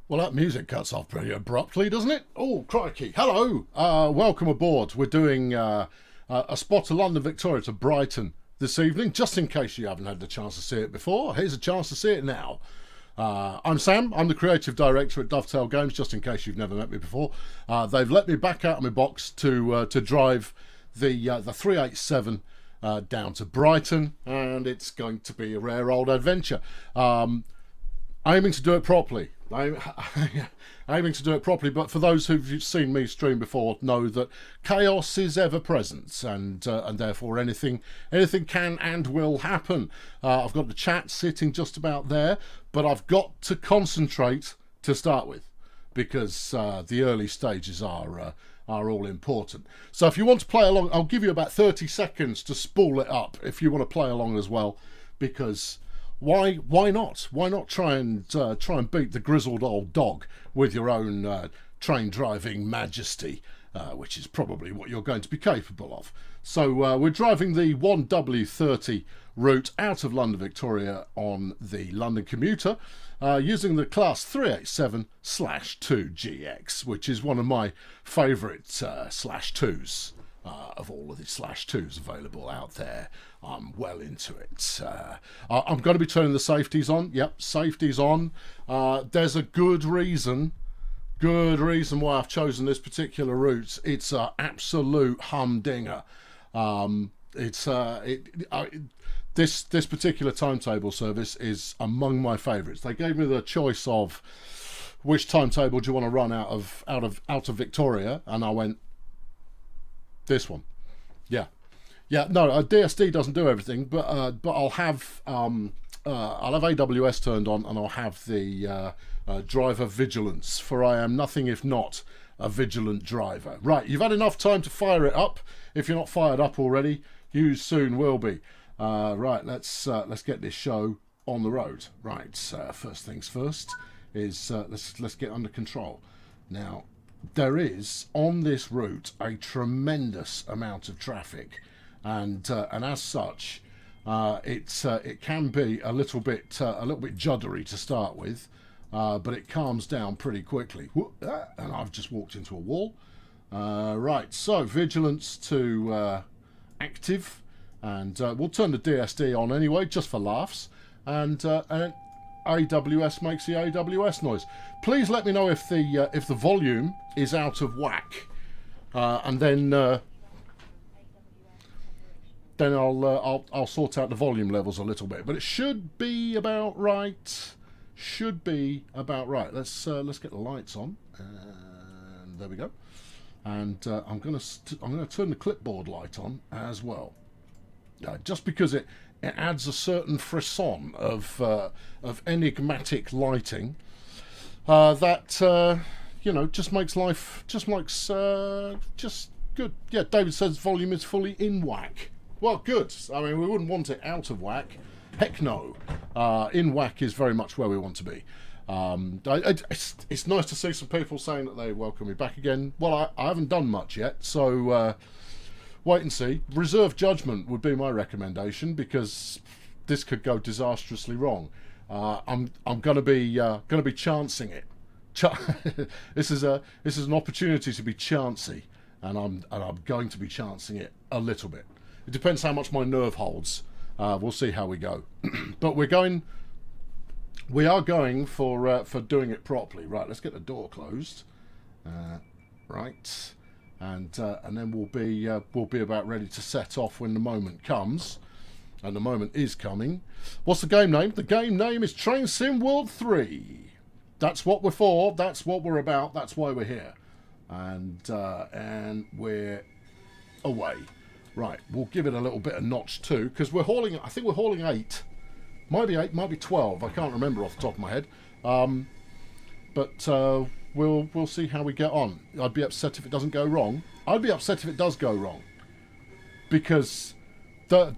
Well, that music cuts off pretty abruptly, doesn't it? Oh, crikey. Hello. Welcome aboard. We're doing a spot to London Victoria to Brighton this evening, just in case you haven't had the chance to see it before. Here's a chance to see it now. I'm Sam. I'm the creative director at Dovetail Games, just in case you've never met me before. They've let me back out of my box to drive the 387 down to Brighton, and it's going to be a rare old adventure. Aiming to do it properly. Aiming to do it properly, but for those who've seen me stream before know that chaos is ever present, and therefore anything can and will happen. I've got the chat sitting just about there, but I've got to concentrate to start with, because the early stages are all important. So if you want to play along, I'll give you about 30 seconds to spool it up if you want to play along as well, because why not? Why not try and beat the grizzled old dog with your own train driving majesty, which is probably what you're going to be capable of. So we're driving the 1W30 route out of London Victoria on the London Commuter, using the class 387/2GX, which is one of my favourite /2s. Of all of the /2s available out there. I'm well into it. I'm going to be turning the safeties on. Yep, safeties on. There's a good reason why I've chosen this particular route. It's an absolute humdinger. This particular timetable service is among my favourites. They gave me the choice of which timetable do you want to run out of Victoria, and I went, this one. Yeah. No, DSD doesn't do everything, but I'll have AWS turned on, and I'll have the driver vigilance, for I am nothing if not a vigilant driver. Right, you've had enough time to fire it up. If you're not fired up already, you soon will be. Right, let's get this show on the road. Right, first things first is let's get under control. Now, there is on this route a tremendous amount of traffic, and as such, it can be a little bit juddery to start with, but it calms down pretty quickly. And I've just walked into a wall. Right, so vigilance to active, and we'll turn the DSD on anyway, just for laughs, and AWS makes the AWS noise. Please let me know if the volume is out of whack, and then I'll sort out the volume levels a little bit. But it should be about right. Let's get the lights on, and there we go. And I'm gonna turn the clipboard light on as well, just because it adds a certain frisson of enigmatic lighting that just makes life just good. Yeah, David says volume is fully in whack. Well, good. I mean, we wouldn't want it out of whack. Heck no. In whack is very much where we want to be. It's nice to see some people saying that they welcome me back again. Well, I haven't done much yet, so wait and see. Reserve judgment would be my recommendation, because this could go disastrously wrong. I'm going to be chancing it. This is an opportunity to be chancy, and I'm going to be chancing it a little bit. It depends how much my nerve holds. We'll see how we go. But we are going for doing it properly. Right, let's get the door closed. Right. And then we'll be about ready to set off when the moment comes, and the moment is coming. What's the game name? The game name is Train Sim World 3. That's what we're for. That's what we're about. That's why we're here, and we're away. Right, we'll give it a little bit of notch too, because we're hauling. I think we're hauling 8. Might be 8. Might be 12. I can't remember off the top of my head. But we'll see how we get on. I'd be upset if it doesn't go wrong. I'd be upset if it does go wrong, because the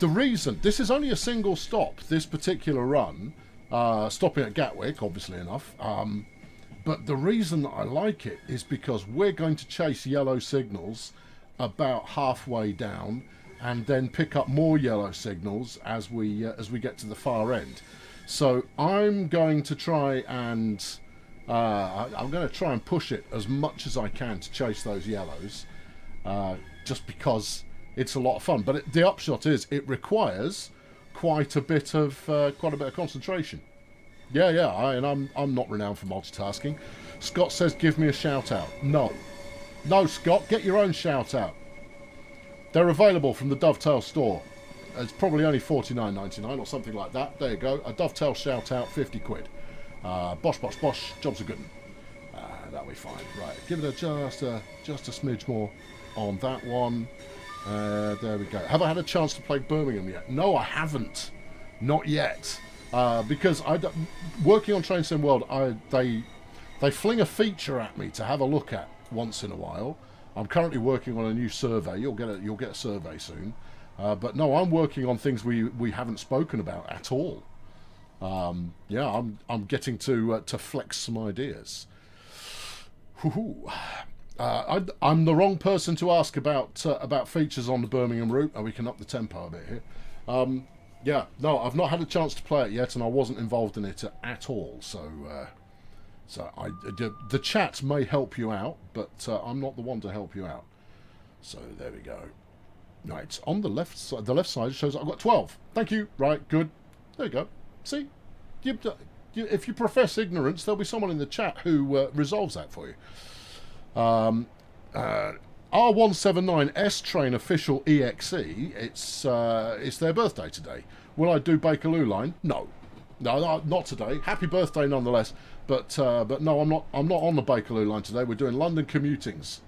reason this is only a single stop, this particular run, stopping at Gatwick, obviously enough. But the reason that I like it is because we're going to chase yellow signals about halfway down, and then pick up more yellow signals as we get to the far end. So I'm going to try and I'm going to try and push it as much as I can to chase those yellows, just because it's a lot of fun. But the upshot is it requires quite a bit of concentration. Yeah, and I'm not renowned for multitasking. Scott says, give me a shout out. No, Scott, get your own shout out. They're available from the Dovetail store. It's probably only $49.99 or something like that. There you go. A Dovetail shout out, 50 quid. Bosh, jobs are good. That'll be fine. Right, give it just a smidge more on that one. There we go. Have I had a chance to play Birmingham yet? No, I haven't. Not yet. Because working on Train Sim World, they fling a feature at me to have a look at once in a while. I'm currently working on a new survey. You'll get a survey soon. But no, I'm working on things we haven't spoken about at all. Yeah, I'm getting to flex some ideas. I'm the wrong person to ask about features on the Birmingham route. We can up the tempo a bit here. Yeah, no, I've not had a chance to play it yet, and I wasn't involved in it at all. So the chat may help you out, but I'm not the one to help you out. So there we go. Right, on the left side, it shows I've got 12. Thank you. Right, good. There you go. See, if you profess ignorance, there'll be someone in the chat who resolves that for you. R179 S Train official EXE. It's their birthday today. Will I do Bakerloo line? No, not today. Happy birthday nonetheless. But no, I'm not on the Bakerloo line today. We're doing London Commutings.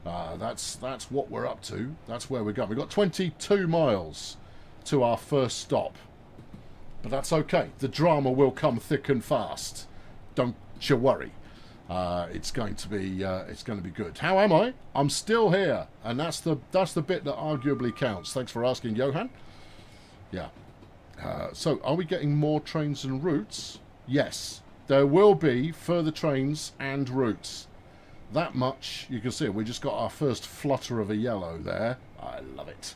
That's what we're up to. That's where we're going. We've got 22 miles to our first stop. But that's okay. The drama will come thick and fast. Don't you worry. It's going to be good. How am I? I'm still here, and that's the bit that arguably counts. Thanks for asking, Johan. Yeah. So, are we getting more trains and routes? Yes, there will be further trains and routes. That much you can see. We just got our first flutter of a yellow there. I love it.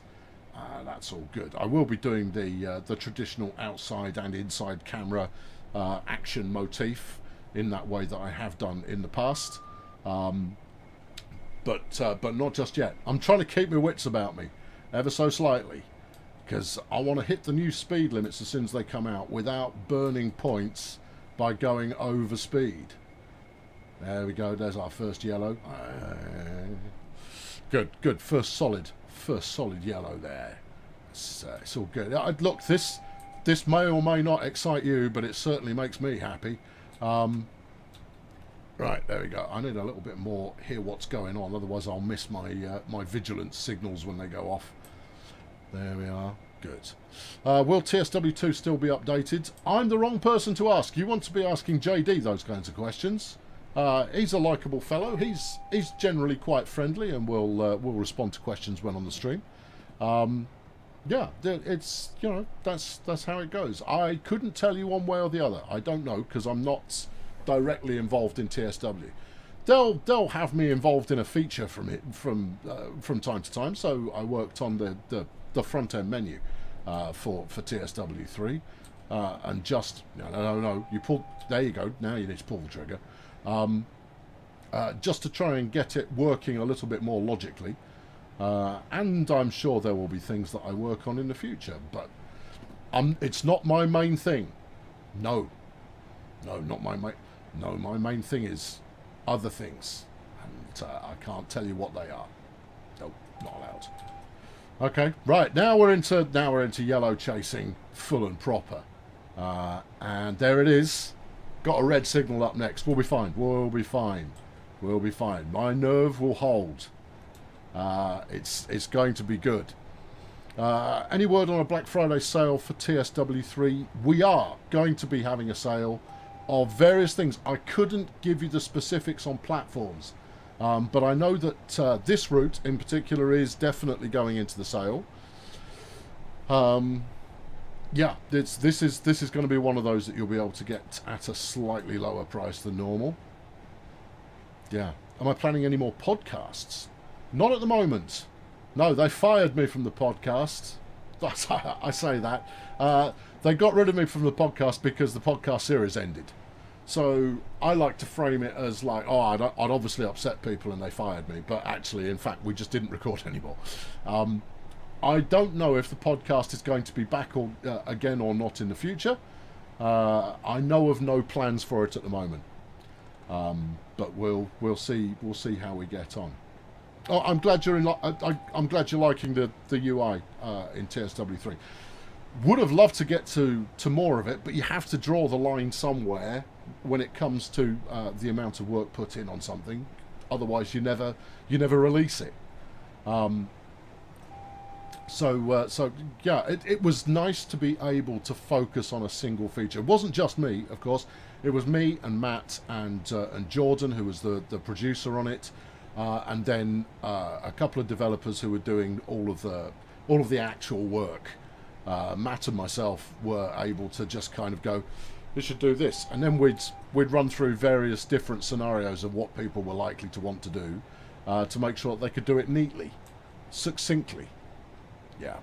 That's all good. I will be doing the traditional outside and inside camera action motif in that way that I have done in the past, but not just yet. I'm trying to keep my wits about me, ever so slightly, because I want to hit the new speed limits as soon as they come out without burning points by going over speed. There we go. There's our first yellow. Good. First solid yellow there. It's all good. Look, this may or may not excite you, but it certainly makes me happy. Right, there we go. I need a little bit more hear what's going on, otherwise I'll miss my my vigilance signals when they go off. There we are. Good. Will TSW2 still be updated? I'm the wrong person to ask. You want to be asking JD those kinds of questions. He's a likeable fellow. He's generally quite friendly and will respond to questions when on the stream. Yeah, it's, you know, that's how it goes. I couldn't tell you one way or the other. I don't know, because I'm not directly involved in TSW. They'll have me involved in a feature from time to time. So I worked on the front end menu for TSW3, and just no. You pull. There you go. Now you need to pull the trigger, just to try and get it working a little bit more logically. And I'm sure there will be things that I work on in the future, but it's not my main thing. No, not my main. No, my main thing is other things, and I can't tell you what they are. Nope, not allowed. Okay, right, now we're into yellow chasing full and proper, and there it is. Got a red signal up next. We'll be fine. My nerve will hold. It's going to be good. Any word on a Black Friday sale for TSW3? We are going to be having a sale of various things. I couldn't give you the specifics on platforms, but I know that this route in particular is definitely going into the sale. Yeah, this is going to be one of those that you'll be able to get at a slightly lower price than normal. Yeah. Am I planning any more podcasts? Not at the moment. No, they fired me from the podcast. I say that. They got rid of me from the podcast because the podcast series ended. So I like to frame it as like, oh, I'd obviously upset people and they fired me. But actually, in fact, we just didn't record anymore. I don't know if the podcast is going to be back again or not in the future. I know of no plans for it at the moment. But we'll see how we get on. Oh, I'm glad you're I'm glad you're liking the UI in TSW3. Would have loved to get to more of it, but you have to draw the line somewhere when it comes to the amount of work put in on something. Otherwise, you never release it. So yeah, it was nice to be able to focus on a single feature. It wasn't just me, of course. It was me and Matt and Jordan, who was the producer on it, and then a couple of developers who were doing all of the actual work. Matt and myself were able to just kind of go, we should do this, and then we'd run through various different scenarios of what people were likely to want to do to make sure that they could do it neatly, succinctly. Yeah.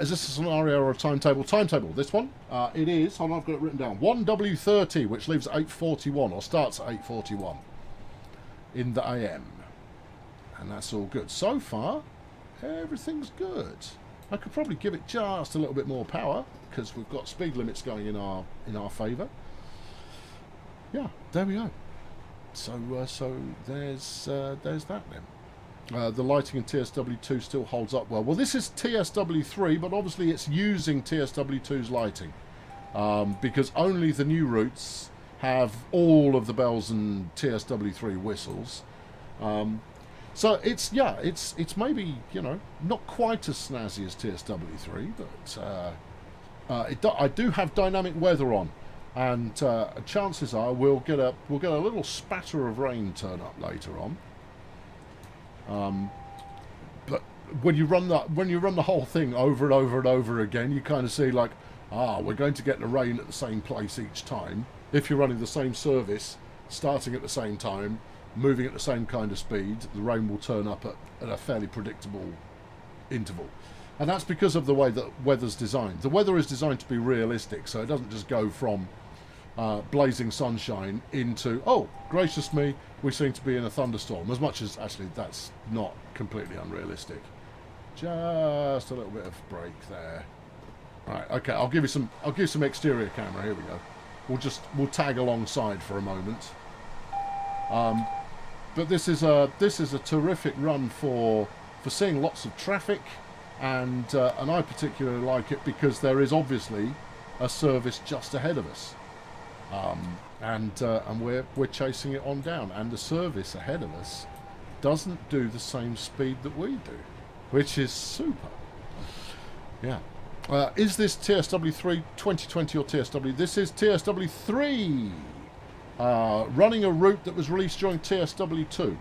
Is this a scenario or a timetable? Timetable, this one. It is, hold on, I've got it written down. 1W30, which leaves at 8:41, or starts at 8:41 in the AM. And that's all good. So far, everything's good. I could probably give it just a little bit more power, because we've got speed limits going in our favour. Yeah, there we go. So there's that then. The lighting in TSW2 still holds up well. Well, this is TSW3, but obviously it's using TSW2's lighting, because only the new routes have all of the bells and TSW3 whistles. So it's maybe, not quite as snazzy as TSW3, but I do have dynamic weather on, and chances are we'll get a little spatter of rain turn up later on. But when you run the whole thing over and over and over again, you kind of see like, we're going to get the rain at the same place each time. If you're running the same service, starting at the same time, moving at the same kind of speed, the rain will turn up at a fairly predictable interval. And that's because of the way that weather's designed. The weather is designed to be realistic, so it doesn't just go from blazing sunshine into, oh, gracious me, we seem to be in a thunderstorm, as much as actually that's not completely unrealistic. Just a little bit of break there. Right, okay, I'll give you some exterior camera. Here we go. We'll tag alongside for a moment. But this is a terrific run for seeing lots of traffic, and I particularly like it because there is obviously a service just ahead of us. And we're chasing it on down, and the service ahead of us doesn't do the same speed that we do, which is super. Yeah. Is this TSW3 2020 or TSW? This is TSW3, running a route that was released during TSW2.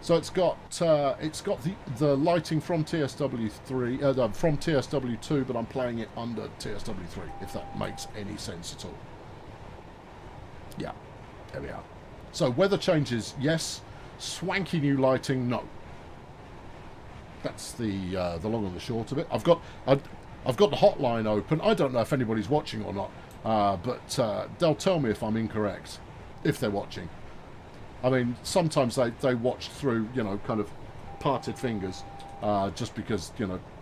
So it's got the lighting from TSW3 from TSW2, but I'm playing it under TSW3, if that makes any sense at all. Yeah, there we are. So weather changes, yes. Swanky new lighting, no. That's the long and the short of it. I've got the hotline open. I don't know if anybody's watching or not, but they'll tell me if I'm incorrect, if they're watching. I mean, sometimes they watch through, kind of parted fingers, just because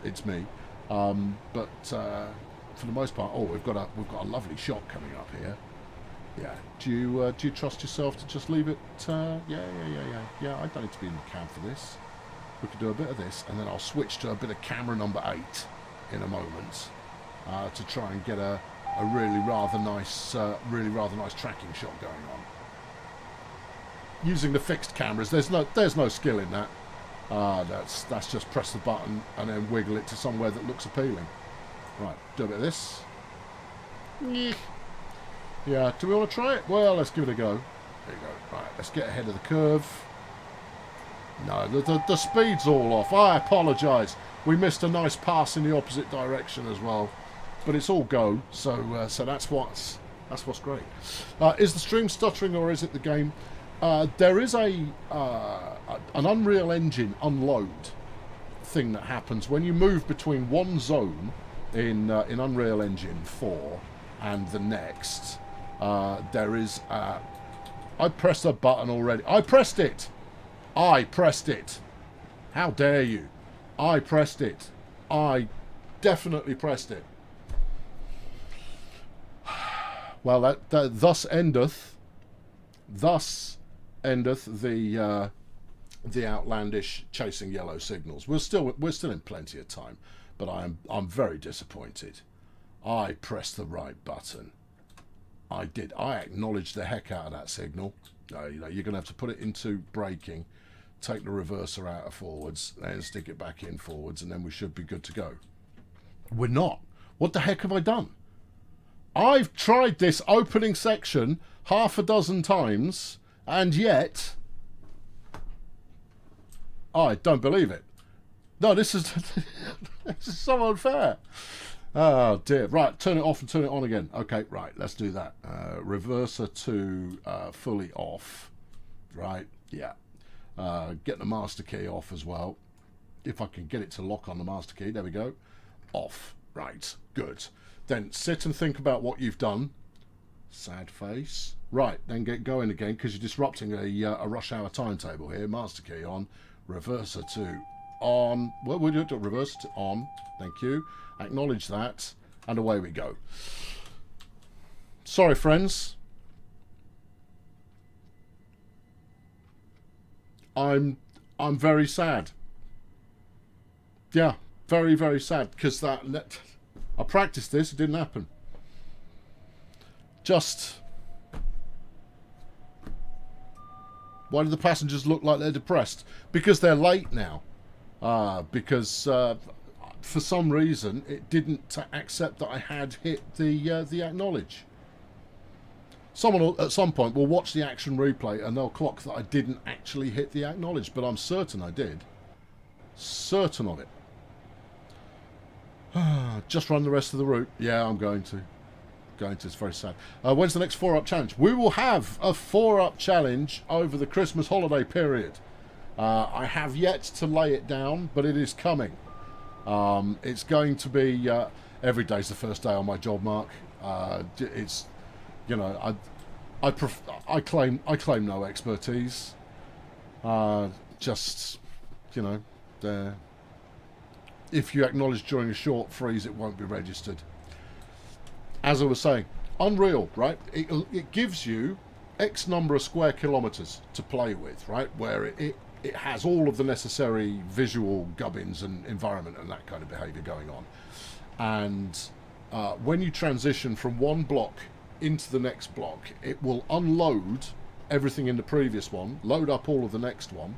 it's me. But for the most part, we've got a lovely shot coming up here. Yeah. Do you trust yourself to just leave it? Yeah. I don't need to be in the cab for this. We could do a bit of this, and then I'll switch to a bit of camera number 8 in a moment to try and get a really rather nice tracking shot going on. Using the fixed cameras, there's no skill in that. That's just press the button and then wiggle it to somewhere that looks appealing. Right, do a bit of this. Yeah, do we want to try it? Well, let's give it a go. There you go. Right, let's get ahead of the curve. No, the speed's all off. I apologise. We missed a nice pass in the opposite direction as well, but it's all go. So that's what's great. Is the stream stuttering or is it the game? There is an Unreal Engine unload thing that happens when you move between one zone in Unreal Engine 4 and the next. There is... I pressed a button already. I pressed it! I pressed it! How dare you? I pressed it. I definitely pressed it. Well, that thus endeth the outlandish chasing yellow signals. We're still in plenty of time, but I'm very disappointed. I pressed the right button. I did. I acknowledged the heck out of that signal. You know, you're going to have to put it into braking, take the reverser out of forwards, then stick it back in forwards, and then we should be good to go. We're not. What the heck have I done? I've tried this opening section half a dozen times, and yet... I don't believe it. No, this is this is so unfair. Oh dear. Right, turn it off and turn it on again. Okay, right, let's do that. Reverser to fully off. Right, yeah. Get the master key off as well. If I can get it to lock on the master key. There we go. Off. Right, good. Then sit and think about what you've done. Sad face. Right, then get going again because you're disrupting a rush hour timetable here. Master key on. Reverser to on. Well, we'll do it to reverser to on. Thank you. Acknowledge that. And away we go. Sorry, friends. I'm very sad. Yeah, very, very sad because I practiced this, it didn't happen. Just... Why do the passengers look like they're depressed? Because they're late now. Because for some reason it didn't accept that I had hit the acknowledge. Someone will, at some point will watch the action replay and they'll clock that I didn't actually hit the acknowledge, but I'm certain I did. Certain of it. Just run the rest of the route. Yeah, I'm going to. It's very sad. When's the next 4-up challenge? We will have a 4-up challenge over the Christmas holiday period. I have yet to lay it down, but it is coming. It's going to be every day's the first day on my job, Mark. It's, you know, I claim no expertise. Just, you know, if you acknowledge during a short freeze, it won't be registered. As I was saying, Unreal, right? It gives you X number of square kilometres to play with, right? Where it has all of the necessary visual gubbins and environment and that kind of behaviour going on. And when you transition from one block into the next block, it will unload everything in the previous one, load up all of the next one,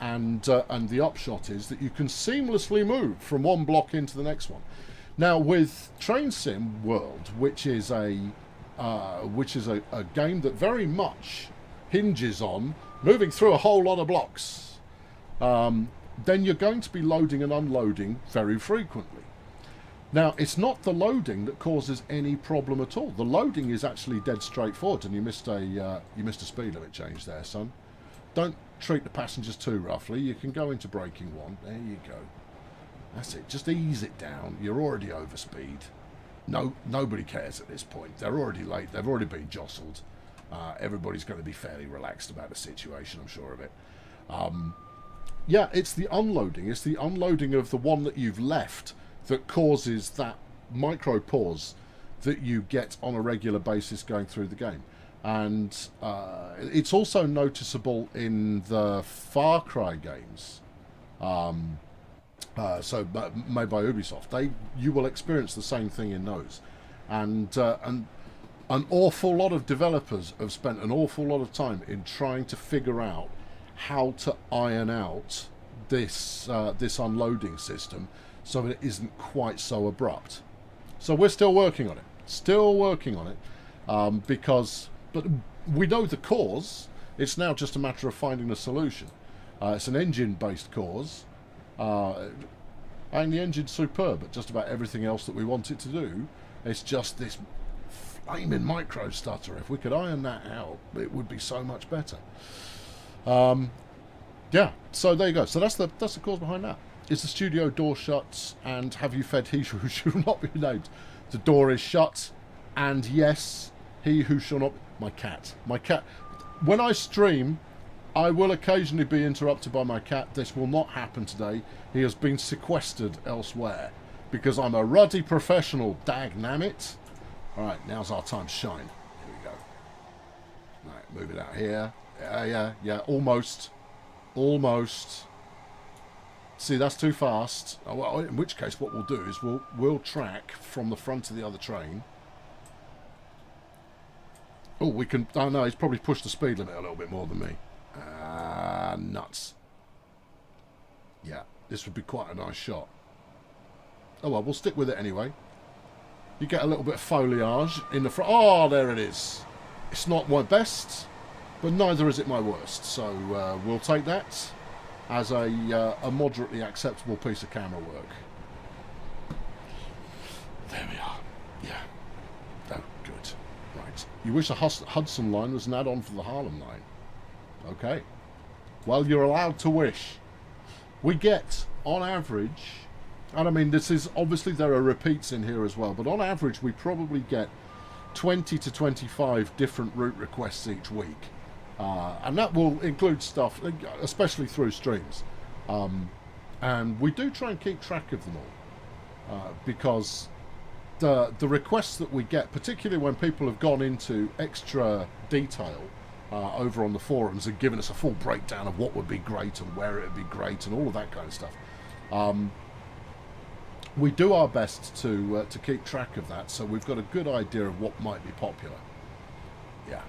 and the upshot is that you can seamlessly move from one block into the next one. Now, with Train Sim World, which is a game that very much hinges on moving through a whole lot of blocks, then you're going to be loading and unloading very frequently. Now, it's not the loading that causes any problem at all. The loading is actually dead straightforward, and you missed a speed limit change there, son. Don't treat the passengers too roughly. You can go into braking one. There you go. That's it. Just ease it down. You're already over speed. Nobody cares at this point. They're already late. They've already been jostled. Everybody's going to be fairly relaxed about the situation, I'm sure of it. Yeah, it's the unloading. It's the unloading of the one that you've left that causes that micro pause that you get on a regular basis going through the game. And it's also noticeable in the Far Cry games. So made by Ubisoft, you will experience the same thing in those, and an awful lot of developers have spent an awful lot of time in trying to figure out how to iron out this unloading system so that it isn't quite so abrupt. So we're still working on it, but we know the cause. It's now just a matter of finding the solution. It's an engine-based cause. And the engine's superb, but just about everything else that we want it to do, it's just this flaming micro stutter. If we could iron that out, it would be so much better. Yeah, so there you go. So that's the cause behind that. Is the studio door shut? And have you fed he who shall not be named? The door is shut, and yes, he who shall not... My cat. When I stream, I will occasionally be interrupted by my cat. This will not happen today. He has been sequestered elsewhere. Because I'm a ruddy professional, dagnammit. Alright, now's our time to shine. Here we go. Right, move it out here. Yeah, almost. See, that's too fast. Oh, well, in which case, what we'll do is we'll track from the front of the other train. Oh, we can... Oh, no, he's probably pushed the speed limit a little bit more than me. Nuts. Yeah, this would be quite a nice shot. Oh, well, we'll stick with it anyway. You get a little bit of foliage in the front. Oh, there it is. It's not my best, but neither is it my worst. So we'll take that as a moderately acceptable piece of camera work. There we are. Yeah. Oh, good. Right. You wish the Hudson line was an add-on for the Harlem line. Okay. Well, you're allowed to wish. We get, on average, and I mean, this is, obviously there are repeats in here as well, but on average we probably get 20 to 25 different route requests each week. And that will include stuff, especially through streams. And we do try and keep track of them all. Because the requests that we get, particularly when people have gone into extra detail over on the forums and given us a full breakdown of what would be great and where it would be great and all of that kind of stuff, we do our best to keep track of that, so we've got a good idea of what might be popular. Yeah.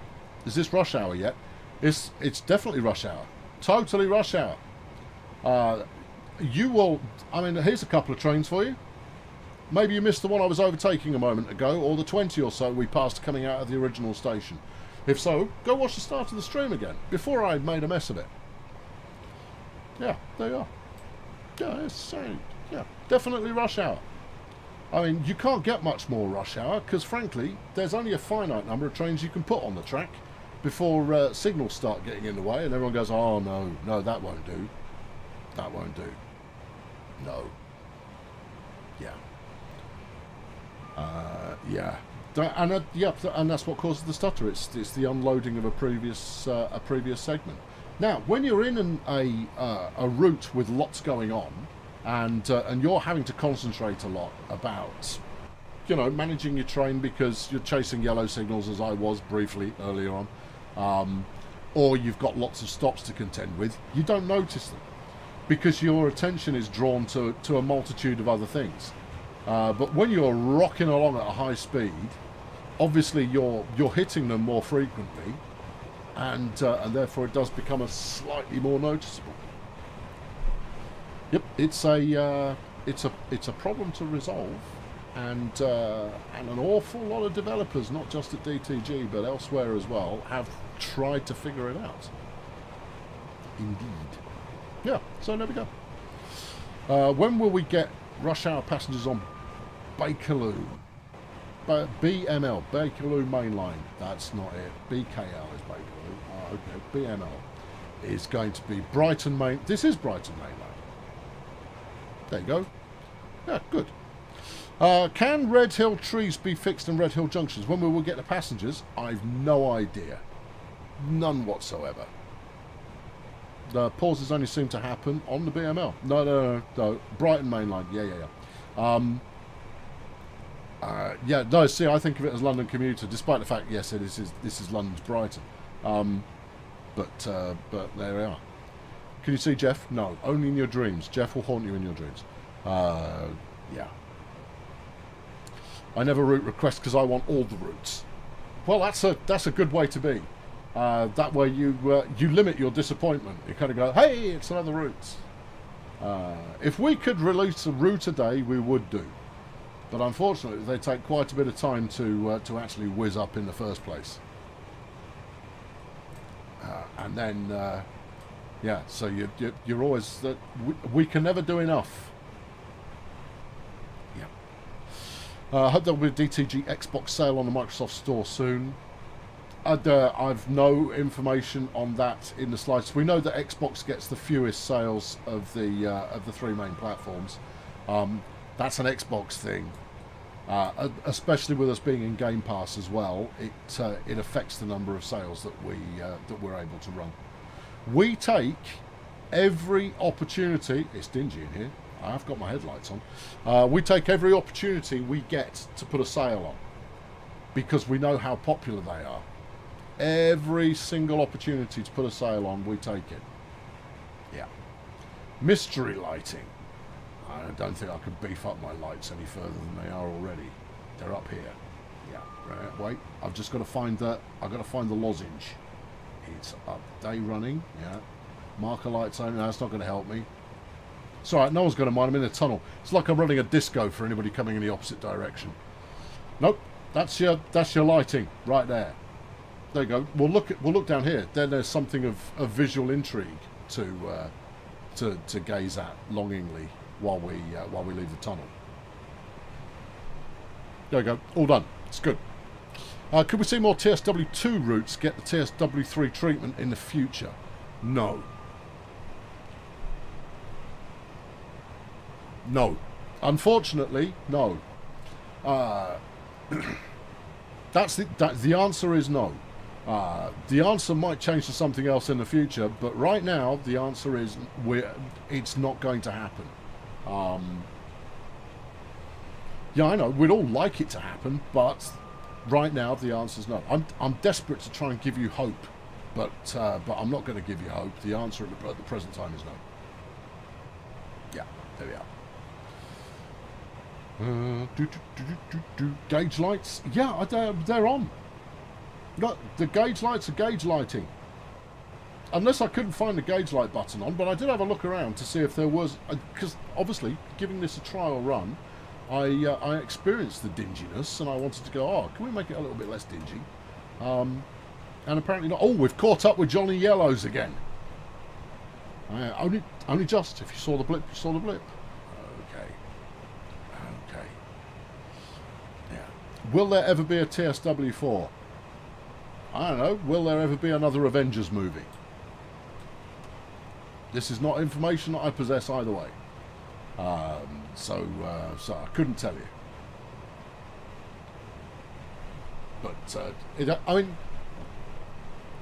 Is this rush hour yet? It's definitely rush hour. Totally rush hour. You will... I mean, here's a couple of trains for you. Maybe you missed the one I was overtaking a moment ago, or the 20 or so we passed coming out of the original station. If so, go watch the start of the stream again, before I made a mess of it. Yeah, there you are. Yeah, yeah, definitely rush hour. I mean, you can't get much more rush hour, because frankly, there's only a finite number of trains you can put on the track before signals start getting in the way, and everyone goes, oh no, that won't do. That won't do. No. Yeah. Yeah. And that's what causes the stutter. It's the unloading of a previous segment. Now, when you're in a route with lots going on, and you're having to concentrate a lot about, managing your train because you're chasing yellow signals, as I was briefly earlier on, or you've got lots of stops to contend with, you don't notice them because your attention is drawn to a multitude of other things. But when you're rocking along at a high speed, obviously you're hitting them more frequently, and therefore it does become a slightly more noticeable. Yep, it's a problem to resolve, and an awful lot of developers, not just at DTG but elsewhere as well, have tried to figure it out. Indeed. Yeah, so there we go. When will we get rush hour passengers on Bakerloo? BML, Bakerloo Main Line. That's not it. BKL is Bakerloo. Okay, BML is going to be Brighton Main. This is Brighton Main Line. There you go. Yeah, good. Can Red Hill trees be fixed in Red Hill junctions? When we will get the passengers? I've no idea. None whatsoever. The pauses only seem to happen on the BML. No. Brighton Main Line. Yeah. No, see, I think of it as London Commuter, despite the fact, yes, this is London's Brighton. But there we are. Can you see Jeff? No, only in your dreams. Jeff will haunt you in your dreams. Yeah. I never route request because I want all the routes. Well, that's a good way to be. That way you limit your disappointment. You kind of go, hey, it's another route. If we could release a route a day, we would do. But unfortunately, they take quite a bit of time to actually whiz up in the first place. And then, yeah, so you're always... we can never do enough. Yeah. I hope there will be a DTG Xbox sale on the Microsoft Store soon. I've no information on that in the slightest. We know that Xbox gets the fewest sales of the three main platforms. That's an Xbox thing, especially with us being in Game Pass as well. It affects the number of sales that we're able to run. We take every opportunity. It's dingy in here. I've got my headlights on. We take every opportunity we get to put a sale on because we know how popular they are. Every single opportunity to put a sale on, we take it. Yeah. Mystery lighting. I don't think I could beef up my lights any further than they are already. They're up here. Yeah. Right. Wait. I've just got to find the. I've got to find the lozenge. It's up. Day running. Yeah. Marker lights only. No, that's not going to help me. It's alright, no one's going to mind. I'm in a tunnel. It's like I'm running a disco for anybody coming in the opposite direction. Nope, that's your lighting right there. There you go. We'll look down here. Then there's something of visual intrigue to gaze at longingly while we leave the tunnel. There you go. All done. It's good. Could we see more TSW2 routes get the TSW3 treatment in the future? No. No. Unfortunately, no. The answer is no. The answer might change to something else in the future, but right now the answer is it's not going to happen. Yeah, I know we'd all like it to happen, but right now the answer is no. I'm desperate to try and give you hope, but I'm not going to give you hope. The answer at the present time is no. Yeah, there we are. Gauge lights, yeah, they're on. No, the gauge lights are gauge lighting. Unless I couldn't find the gauge light button on, but I did have a look around to see if there was, because obviously giving this a trial run, I experienced the dinginess and I wanted to go, oh, can we make it a little bit less dingy? And apparently not. Oh, we've caught up with Johnny Yellows again. Only just. If you saw the blip, you saw the blip. Will there ever be a TSW4? I don't know. Will there ever be another Avengers movie? This is not information that I possess either way. So I couldn't tell you. But I mean,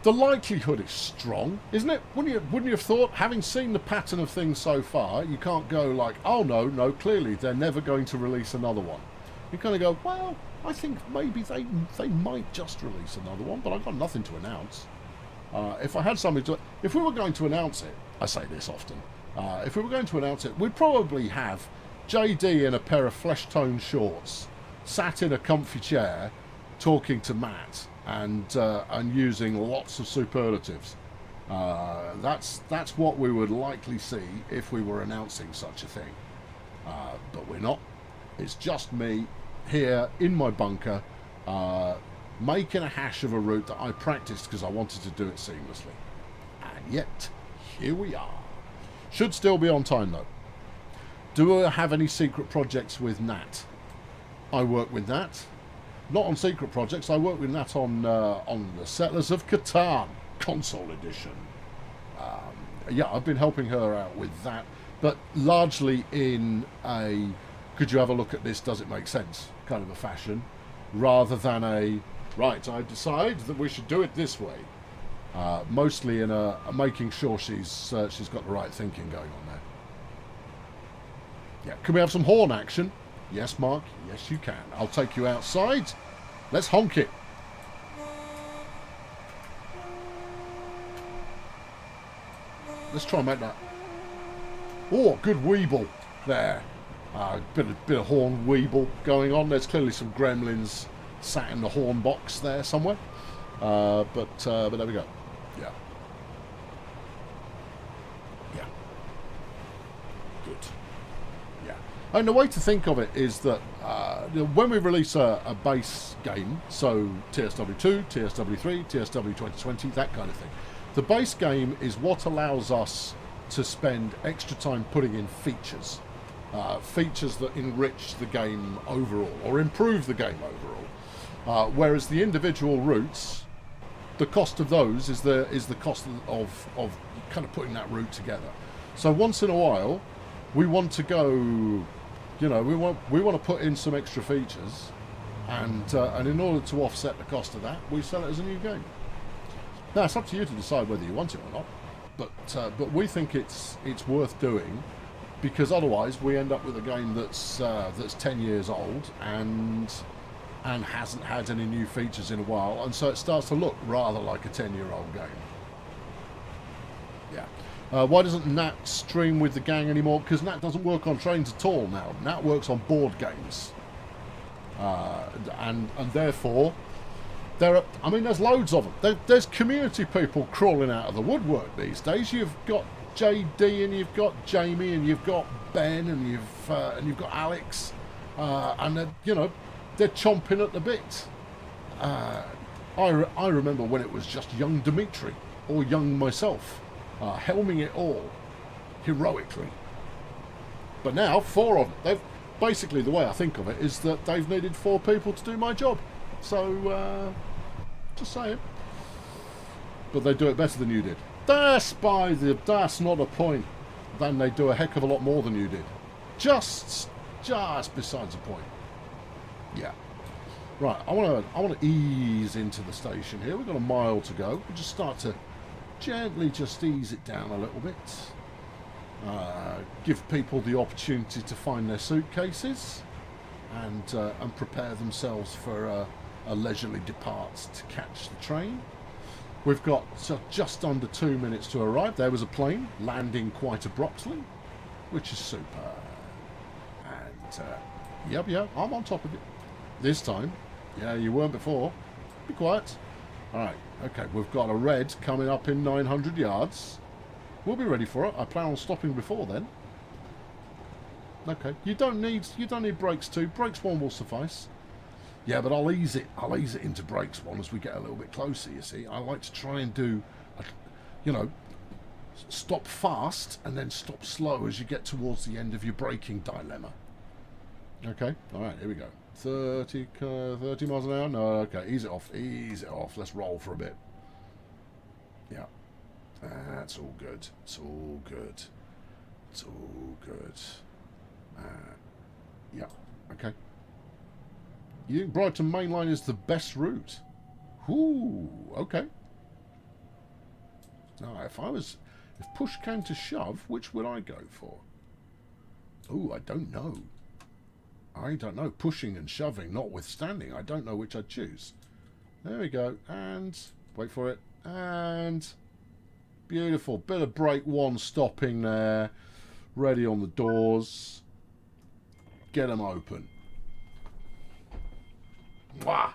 the likelihood is strong, isn't it? Wouldn't you have thought, having seen the pattern of things so far, you can't go like, oh no, clearly they're never going to release another one. You kind of go, well, I think maybe they might just release another one, but I've got nothing to announce. If I had something to... If we were going to announce it, I say this often, if we were going to announce it, we'd probably have JD in a pair of flesh-toned shorts, sat in a comfy chair, talking to Matt, and using lots of superlatives. That's what we would likely see if we were announcing such a thing. But we're not. It's just me here in my bunker, making a hash of a route that I practiced because I wanted to do it seamlessly. And yet, here we are. Should still be on time though. Do I have any secret projects with Nat? I work with Nat. Not on secret projects, I work with Nat on the Settlers of Catan console edition. Yeah, I've been helping her out with that, but largely in a could you have a look at this, does it make sense kind of a fashion, rather than a right, I decide that we should do it this way. Mostly in a making sure she's got the right thinking going on there. Yeah, can we have some horn action? Yes, Mark. Yes, you can. I'll take you outside. Let's honk it. Let's try and make that. Oh, good weeble there. Bit of horn weeble going on. There's clearly some gremlins sat in the horn box there somewhere. But there we go. Yeah. Yeah. Good. Yeah. And the way to think of it is that when we release a base game, so TSW2, TSW3, TSW 2020, that kind of thing, the base game is what allows us to spend extra time putting in features. Features that enrich the game overall, or improve the game overall. Whereas the individual routes, the cost of those is the cost of kind of putting that route together. So once in a while, we want to go, you know, we want to put in some extra features, and in order to offset the cost of that, we sell it as a new game. Now it's up to you to decide whether you want it or not, but we think it's worth doing, because otherwise we end up with a game that's 10 years old and hasn't had any new features in a while, and so it starts to look rather like a 10-year-old game. Yeah. Why doesn't Nat stream with the gang anymore? Because Nat doesn't work on trains at all now. Nat works on board games. And therefore, there's loads of them. There's community people crawling out of the woodwork these days. You've got JD, and you've got Jamie, and you've got Ben, and you've got Alex, and they're chomping at the bit. I remember when it was just young Dimitri or young myself, helming it all heroically. But now 4 of them. They've basically, the way I think of it is that they've needed 4 people to do my job. So just saying. But they do it better than you did. That's not a point. Then they do a heck of a lot more than you did. Just besides the point. Yeah. Right, I want to ease into the station here. We've got a mile to go. We'll just start to gently just ease it down a little bit. Give people the opportunity to find their suitcases and prepare themselves for a leisurely depart to catch the train. We've got just under 2 minutes to arrive. There was a plane landing quite abruptly, which is super. And yep, I'm on top of it. This time. Yeah, you weren't before. Be quiet. Alright, okay, we've got a red coming up in 900 yards. We'll be ready for it. I plan on stopping before then. Okay, you don't need brakes 2. Brakes 1 will suffice. Yeah, but I'll ease it into brakes 1 as we get a little bit closer, you see. I like to try and do, stop fast and then stop slow as you get towards the end of your braking dilemma. Okay, alright, here we go. 30 miles an hour? No, okay, ease it off. Let's roll for a bit. Yeah, that's all good. It's all good. Yeah, okay. You think Brighton Main Line is the best route? Ooh, okay. Now, if push came to shove, which would I go for? Ooh, I don't know. Pushing and shoving notwithstanding, I don't know which I'd choose. There we go. And wait for it. And beautiful. Bit of brake 1 stopping there. Ready on the doors. Get them open. Wow.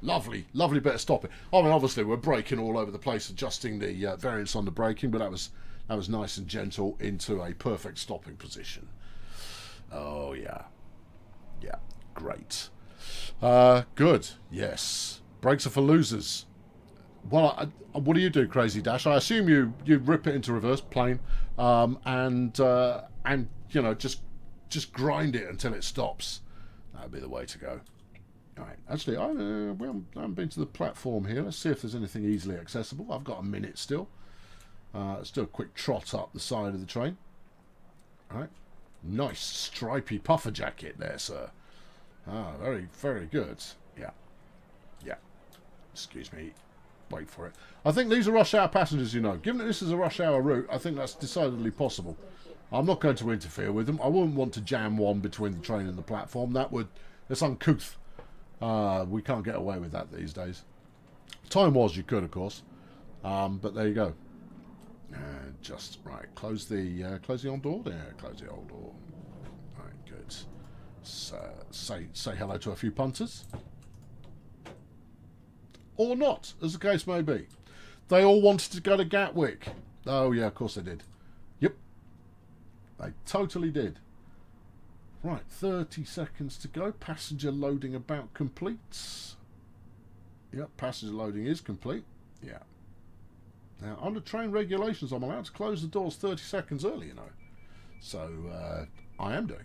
Lovely bit of stopping. I mean, obviously we're braking all over the place, adjusting the variance on the braking, but that was nice and gentle into a perfect stopping position. Oh yeah. Yeah, great. Good. Yes. Brakes are for losers. Well, what do you do, Crazy Dash? I assume you rip it into reverse, plain, and just grind it until it stops. That would be the way to go. All right. Actually, I haven't been to the platform here. Let's see if there's anything easily accessible. I've got a minute still. Let's do a quick trot up the side of the train. All right. Nice stripy puffer jacket there, sir. Ah, very, very good. Yeah. Excuse me. Wait for it. I think these are rush hour passengers, you know. Given that this is a rush hour route, I think that's decidedly possible. I'm not going to interfere with them. I wouldn't want to jam one between the train and the platform. That's uncouth. We can't get away with that these days. Time was you could, of course. But there you go. Just right. Close the old door. There. Close the old door. Right. Good. So, say hello to a few punters, or not, as the case may be. They all wanted to go to Gatwick. Oh yeah, of course they did. Yep. They totally did. Right. 30 seconds to go. Passenger loading about complete. Yep. Passenger loading is complete. Yeah. Now, under train regulations, I'm allowed to close the doors 30 seconds early, you know. So, I am doing.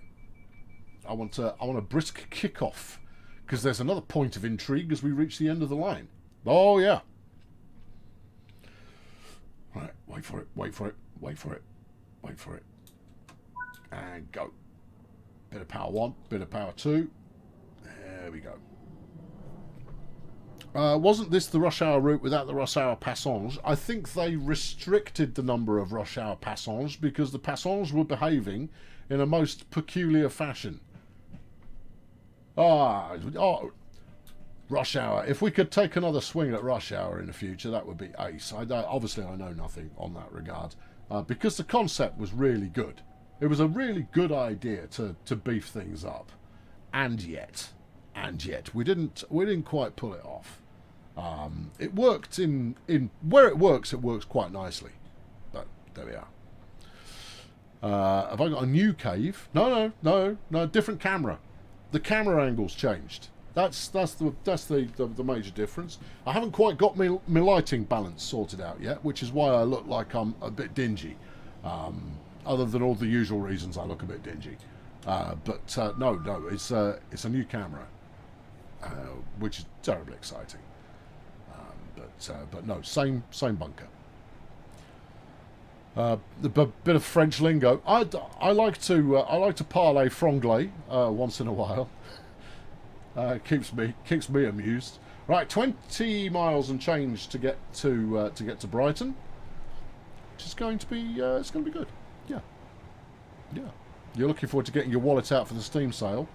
I want a brisk kick-off, because there's another point of intrigue as we reach the end of the line. Oh, yeah. Wait for it, wait for it, wait for it, wait for it. And go. Bit of power 1, bit of power 2. There we go. Wasn't this the rush hour route without the rush hour passage? I think they restricted the number of rush hour passage because the passengers were behaving in a most peculiar fashion. Rush hour. If we could take another swing at rush hour in the future, that would be ace. Obviously, I know nothing on that regard because the concept was really good. It was a really good idea to beef things up, and yet we didn't quite pull it off. It worked in where it works quite nicely, but there we are. Have I got a new cave? No, different camera. The camera angle's changed. That's the major difference. I haven't quite got my lighting balance sorted out yet, which is why I look like I'm a bit dingy. Other than all the usual reasons I look a bit dingy. No, it's a new camera, which is terribly exciting. But no, same bunker. A bit of French lingo. I like to parler franglais once in a while. Keeps me amused. Right, 20 miles and change to get to Brighton, which is going to be it's going to be good. Yeah. You're looking forward to getting your wallet out for the Steam sale.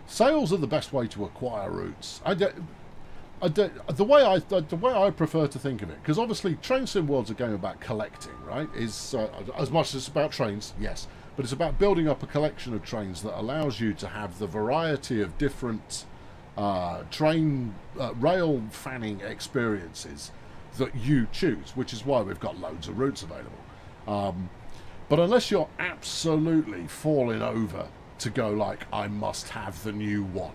Sales are the best way to acquire routes. The way I prefer to think of it, because obviously Train Sim World's a game about collecting, right? Is as much as it's about trains, yes, but it's about building up a collection of trains that allows you to have the variety of different rail fanning experiences that you choose, which is why we've got loads of routes available. But unless you're absolutely falling over to go like, I must have the new one,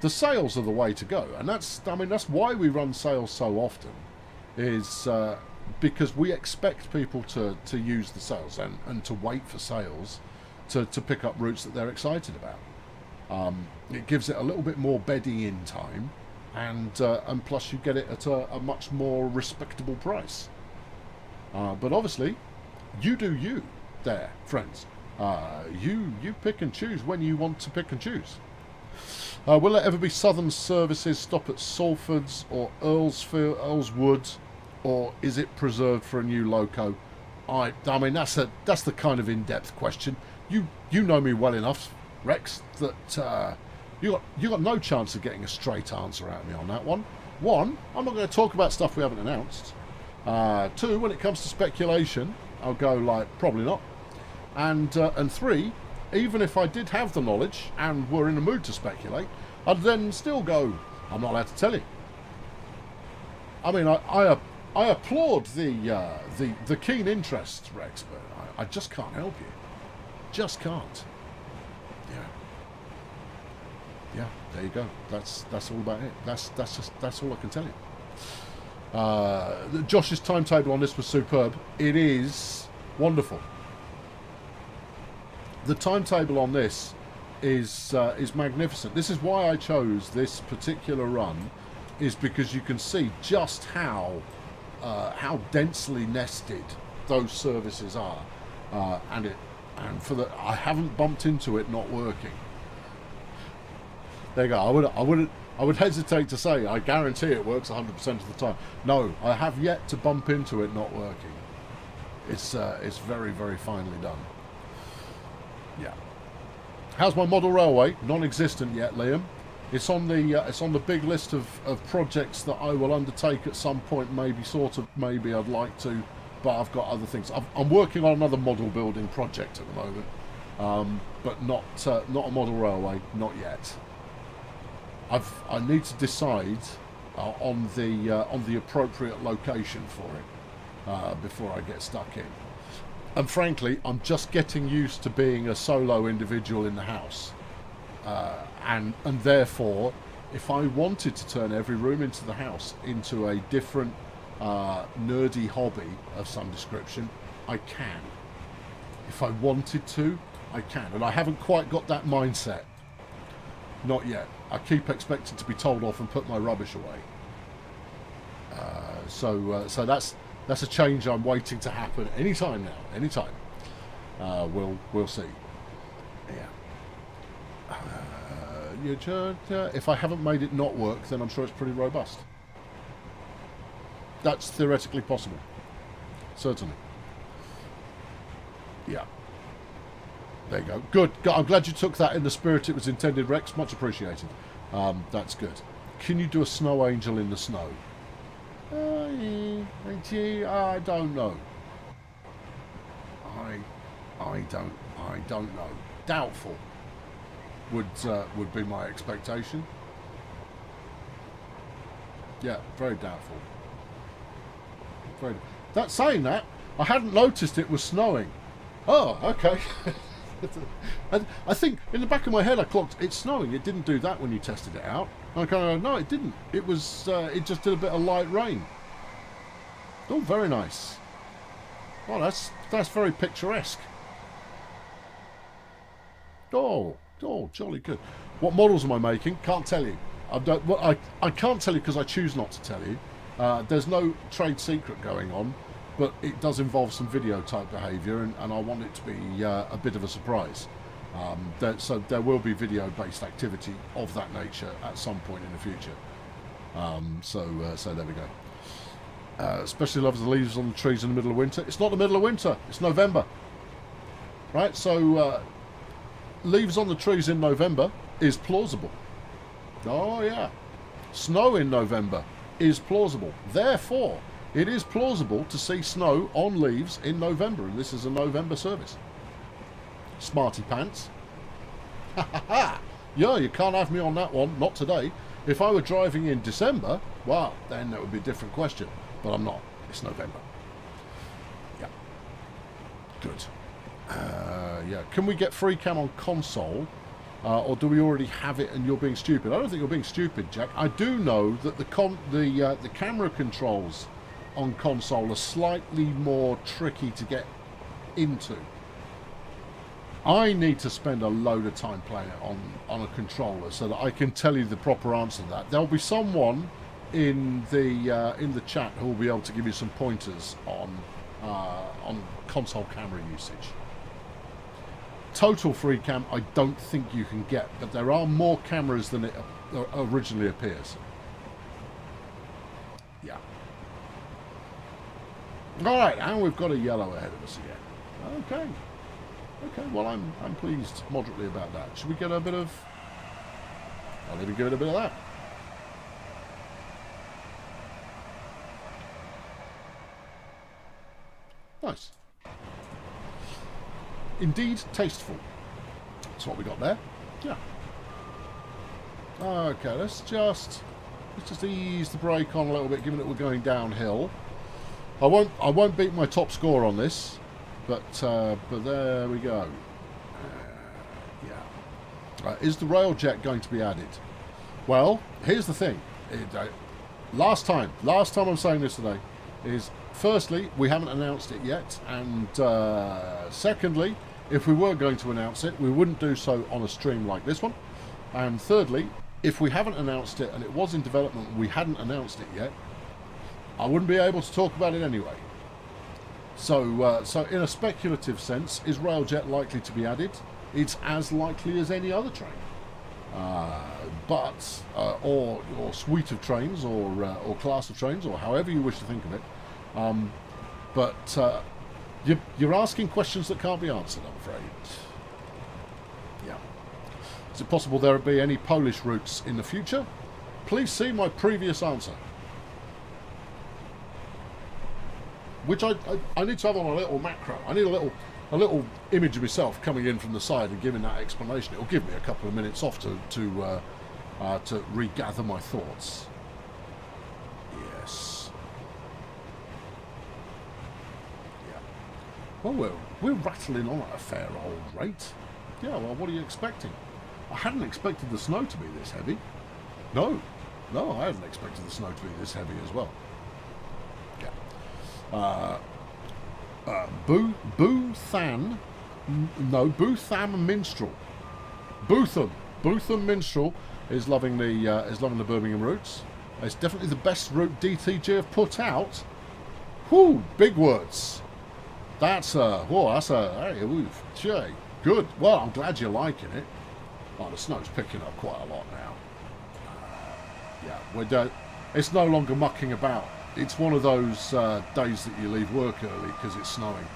the sales are the way to go. And that's why we run sales so often, is because we expect people to use the sales and to wait for sales to pick up routes that they're excited about. It gives it a little bit more bedding in time, and plus you get it at a much more respectable price. But obviously, you do you there, friends. You pick and choose when you want to pick and choose. Will there ever be southern services stop at Salford's or Earlswood, or is it preserved for a new loco? I mean that's the kind of in-depth question. You know me well enough, Rex, that you got no chance of getting a straight answer out of me on that one. One, I'm not going to talk about stuff we haven't announced. Two, when it comes to speculation, I'll go like probably not. And three, even if I did have the knowledge and were in the mood to speculate, I'd then still go, I'm not allowed to tell you. I mean, I applaud the keen interest, Rex, but I just can't help you. Just can't. Yeah, there you go. That's all about it. That's all I can tell you. Josh's timetable on this was superb. It is wonderful. The timetable on this is magnificent. This is why I chose this particular run, is because you can see just how densely nested those services are, and I haven't bumped into it not working. There you go. I would hesitate to say I guarantee it works 100% of the time. No, I have yet to bump into it not working. It's very, very finely done. Yeah. How's my model railway? Non-existent yet, Liam. It's on the big list of projects that I will undertake at some point. Maybe I'd like to, but I've got other things. I'm working on another model building project at the moment, but not a model railway, not yet. I need to decide on the appropriate location for it before I get stuck in. And frankly, I'm just getting used to being a solo individual in the house. And therefore, if I wanted to turn every room into the house into a different nerdy hobby of some description, I can. If I wanted to, I can. And I haven't quite got that mindset. Not yet. I keep expecting to be told off and put my rubbish away. So That's a change I'm waiting to happen any time now. Any time. We'll see. Yeah. If I haven't made it not work, then I'm sure it's pretty robust. That's theoretically possible. Certainly. Yeah. There you go. Good. I'm glad you took that in the spirit it was intended, Rex. Much appreciated. That's good. Can you do a snow angel in the snow? I don't know. I don't know. Doubtful would be my expectation. Yeah, very doubtful. That saying that, I hadn't noticed it was snowing. Oh, okay. I think in the back of my head I clocked it's snowing. It didn't do that when you tested it out. I kind of no, it didn't. It was it just did a bit of light rain. Oh, very nice. Oh, that's very picturesque. Oh, jolly good. What models am I making? Can't tell you. I can't tell you because I choose not to tell you. There's no trade secret going on, but it does involve some video type behaviour, and I want it to be a bit of a surprise. So there will be video based activity of that nature at some point in the future. So there we go. Especially loves the leaves on the trees in the middle of winter. It's not the middle of winter, it's November. Right, so leaves on the trees in November is plausible. Oh yeah. Snow in November is plausible. Therefore, it is plausible to see snow on leaves in November, and this is a November service. Smarty pants. Ha ha ha! Yeah, you can't have me on that one, not today. If I were driving in December, well, then that would be a different question. But I'm not. It's November. Yeah. Good. Yeah. Can we get free cam on console? Or do we already have it and you're being stupid? I don't think you're being stupid, Jack. I do know that the camera controls on console are slightly more tricky to get into. I need to spend a load of time playing it on a controller so that I can tell you the proper answer to that. There'll be someone in the chat who will be able to give you some pointers on console camera usage. Total free cam, I don't think you can get, but there are more cameras than it originally appears. Yeah. All right, and we've got a yellow ahead of us again. Okay. Okay, well, I'm pleased moderately about that. Should we get a bit of... I'll even give it a bit of that. Nice. Indeed, tasteful. That's what we got there. Yeah. Okay, let's just ease the brake on a little bit, given that we're going downhill. I won't beat my top score on this. But there we go. Yeah. Is the railjet going to be added? Well, here's the thing. Last time I'm saying this today is, firstly, we haven't announced it yet, and secondly, if we were going to announce it, we wouldn't do so on a stream like this one, and thirdly, if we haven't announced it and it was in development and we hadn't announced it yet, I wouldn't be able to talk about it anyway. So in a speculative sense, is railjet likely to be added? It's as likely as any other train, or suite of trains, or class of trains, or however you wish to think of it. You're asking questions that can't be answered, I'm afraid. Yeah. Is it possible there will be any Polish routes in the future? Please see my previous answer. Which I need to have on a little macro. I need a little image of myself coming in from the side and giving that explanation. It'll give me a couple of minutes off to regather my thoughts. Yes. Yeah. Well, we're rattling on at a fair old rate. Yeah. Well, what are you expecting? I hadn't expected the snow to be this heavy. No, I hadn't expected the snow to be this heavy as well. Bootham Minstrel. Bootham Minstrel is loving the Birmingham routes. It's definitely the best route DTG have put out. Whew, big words. That's hey, oof, gee, good. Well, I'm glad you're liking it. Oh, the snow's picking up quite a lot now. Yeah, it's no longer mucking about. It's one of those days that you leave work early because it's snowing.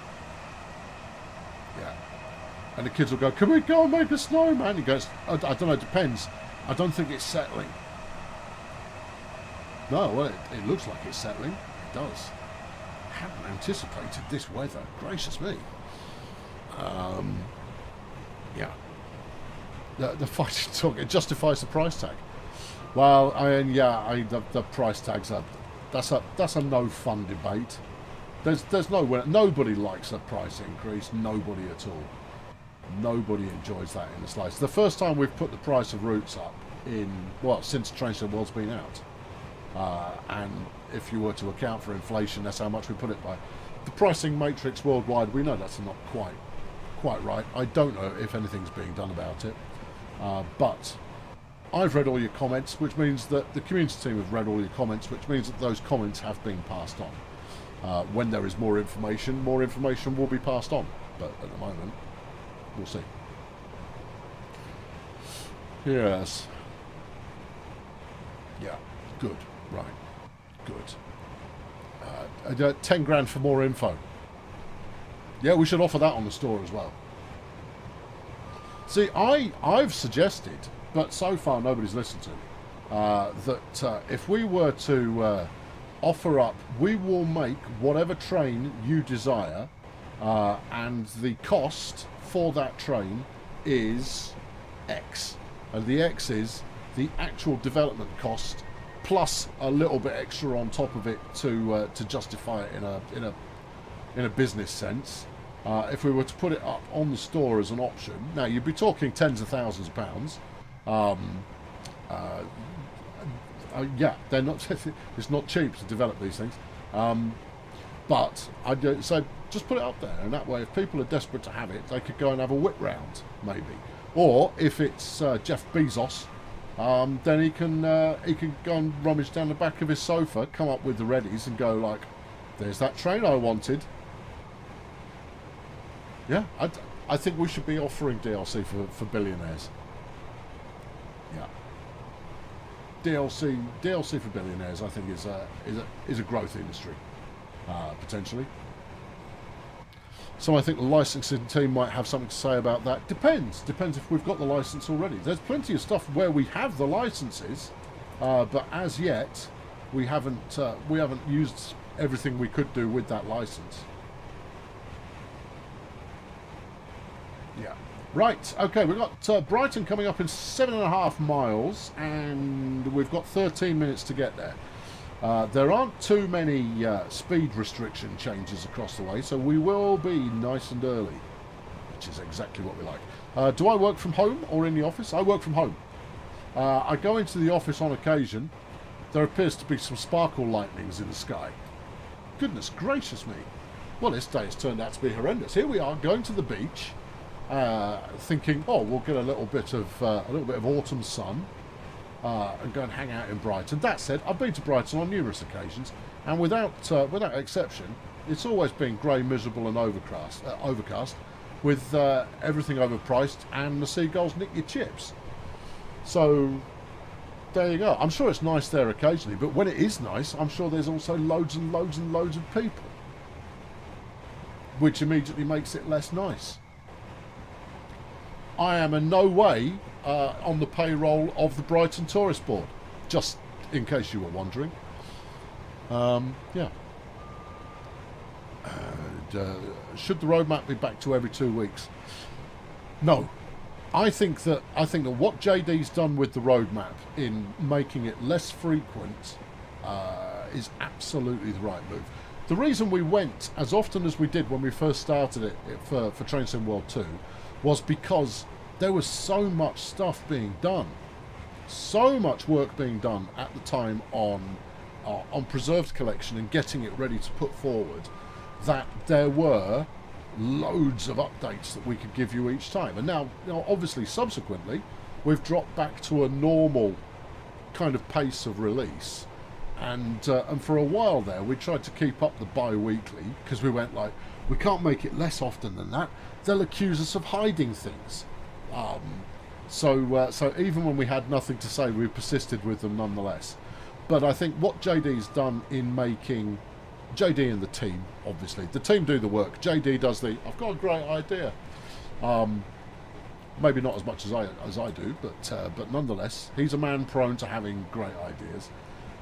Yeah. And the kids will go, can we go and make a snowman? He goes, I don't know, it depends. I don't think it's settling. No, well, it looks like it's settling. It does. I hadn't anticipated this weather. Gracious me. Yeah. The fighting talk, it justifies the price tag. Well, the price tags are, that's a no fun debate. There's nobody likes a price increase. Nobody at all. Nobody enjoys that in the slightest. The first time we've put the price of routes up since Train World's been out, and if you were to account for inflation, that's how much we put it by. The pricing matrix worldwide, we know that's not quite right. I don't know if anything's being done about it, but I've read all your comments, which means that the community team have read all your comments, which means that those comments have been passed on. When there is more information will be passed on, but at the moment, we'll see. Yes. Yeah, good, right, good. 10 grand for more info. Yeah, we should offer that on the store as well. See, I've suggested, but so far nobody's listened to me, that if we were to offer up, we will make whatever train you desire, and the cost for that train is X. And the X is the actual development cost plus a little bit extra on top of it to justify it in a business sense. If we were to put it up on the store as an option, now you'd be talking tens of thousands of pounds. Yeah, they're not. It's not cheap to develop these things. But so just put it up there, and that way, if people are desperate to have it, they could go and have a whip round, maybe. Or if it's Jeff Bezos, then he can go and rummage down the back of his sofa, come up with the readies, and go like, "There's that train I wanted." Yeah, I think we should be offering DLC for billionaires. Yeah, DLC for billionaires, I think is a growth industry, potentially. So I think the licensing team might have something to say about that. Depends if we've got the license already. There's plenty of stuff where we have the licenses, but as yet we haven't used everything we could do with that license. Yeah. Right, okay, we've got Brighton coming up in 7.5 miles, and we've got 13 minutes to get there. There aren't too many speed restriction changes across the way, so we will be nice and early, which is exactly what we like. Do I work from home or in the office? I work from home. I go into the office on occasion. There appears to be some sparkle lightnings in the sky. Goodness gracious me. Well, this day has turned out to be horrendous. Here we are, going to the beach, thinking, oh, we'll get a little bit of autumn sun. And go and hang out in Brighton. That said, I've been to Brighton on numerous occasions, and without exception, it's always been grey, miserable, and overcast, with everything overpriced, and the seagulls nick your chips. So there you go. I'm sure it's nice there occasionally, but when it is nice, I'm sure there's also loads and loads and loads of people, which immediately makes it less nice. I am in no way on the payroll of the Brighton Tourist Board, just in case you were wondering. Yeah. Should the roadmap be back to every 2 weeks? No. I think that what JD's done with the roadmap in making it less frequent is absolutely the right move. The reason we went as often as we did when we first started it for Train Sim World 2 was because there was so much stuff being done, so much work being done at the time on Preserved Collection and getting it ready to put forward, that there were loads of updates that we could give you each time. And now obviously, subsequently, we've dropped back to a normal kind of pace of release. And for a while there, we tried to keep up the bi-weekly because we went like, we can't make it less often than that. They'll accuse us of hiding things. So even when we had nothing to say, we persisted with them nonetheless. But I think what JD's done in making JD and the team, obviously, the team do the work. JD does the, I've got a great idea. Maybe not as much as I do, but nonetheless, he's a man prone to having great ideas.